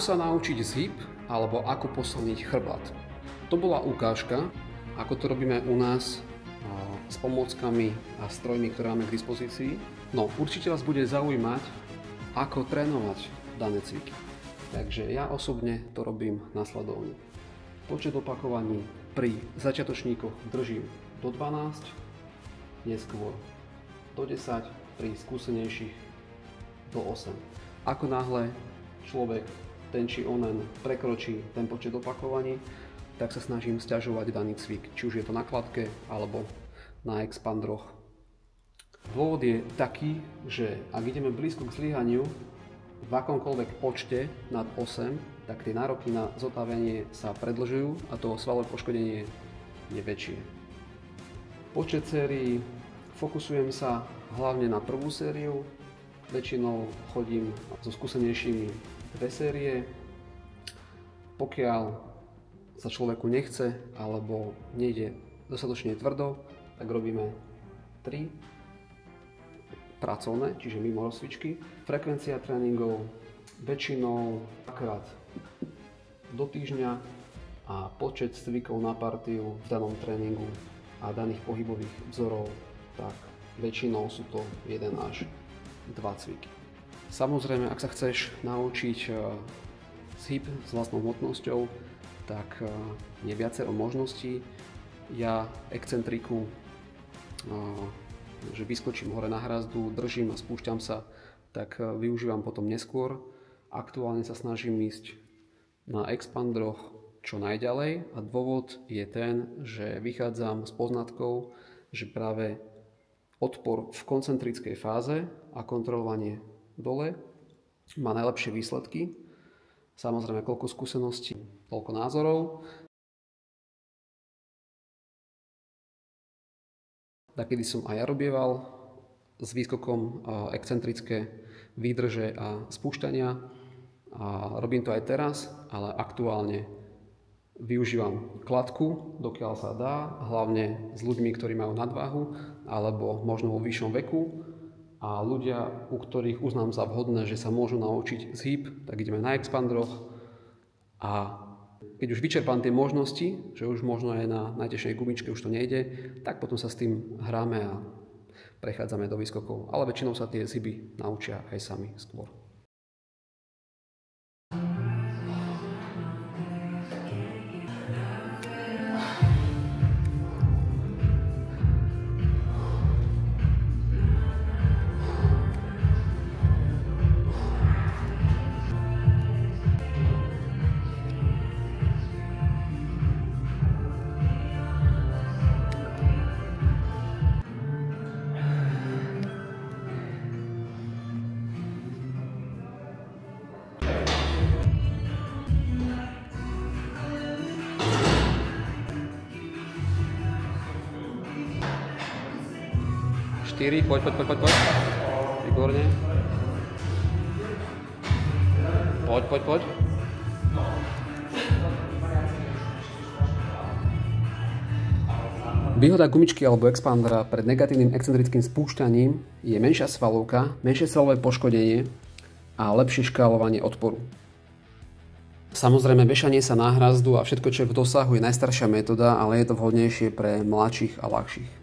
Ako sa naučiť zhyb alebo ako posilniť chrbát. To bola ukážka, ako to robíme u nás s pomôckami a strojmi, ktoré máme k dispozícii. No, určite vás bude zaujímať, ako trénovať dané cviky. Takže ja osobne to robím nasledovne. Počet opakovaní pri začiatočníkoch držím do 12, neskôr do 10, pri skúsenejších do 8. Ako náhle človek ten či onen prekročí ten počet opakovaní, tak sa snažím sťažovať daný cvik, či už je to na kladke alebo na expandroch. Dôvod je taký, že ak ideme blízko k zlyhaniu v akomkoľvek počte nad 8, tak tie nároky na zotavenie sa predĺžujú a to svalové poškodenie je väčšie. Počet sérií, fokusujem sa hlavne na prvú sériu, väčšinou chodím so skúsenejšími 2 série. Pokiaľ sa človeku nechce alebo nejde dostatočne tvrdo, tak robíme 3 pracovné, čiže mimo rozcvičky. Frekvencia tréningov väčšinou 2-krát do týždňa a počet cvikov na partiu v danom tréningu a daných pohybových vzorov, tak väčšinou sú to 1 až 2 cviky. Samozrejme, ak sa chceš naučiť zhyb s vlastnou hmotnosťou, tak je viacero možností. Ja excentriku, že vyskočím hore na hrazdu, držím a spúšťam sa, tak využívam potom neskôr. Aktuálne sa snažím ísť na expandroch čo najďalej a dôvod je ten, že vychádzam z poznatkov, že práve odpor v koncentrickej fáze a kontrolovanie dole má najlepšie výsledky. Samozrejme, koľko skúseností, toľko názorov. Takedy som aj ja robieval s výskokom excentrické výdrže a spúšťania a robím to aj teraz, ale aktuálne využívam kladku, dokiaľ sa dá, hlavne s ľuďmi, ktorí majú nadváhu alebo možno vo vyššom veku. A ľudia, u ktorých uznám za vhodné, že sa môžu naučiť zhyb, tak ideme na expandroch a keď už vyčerpám tie možnosti, že už možno aj na najtežšej gumičke už to nejde, tak potom sa s tým hráme a prechádzame do výskokov. Ale väčšinou sa tie zhyby naučia aj sami skôr. Poď. Výborne. Poď. Výhoda gumičky alebo expandera pred negatívnym excentrickým spúšťaním je menšia svalovka, menšie svalové poškodenie a lepšie škálovanie odporu. Samozrejme, vešanie sa na hrazdu a všetko, čo je v dosahu, je najstaršia metóda, ale je to vhodnejšie pre mladších a ľahších.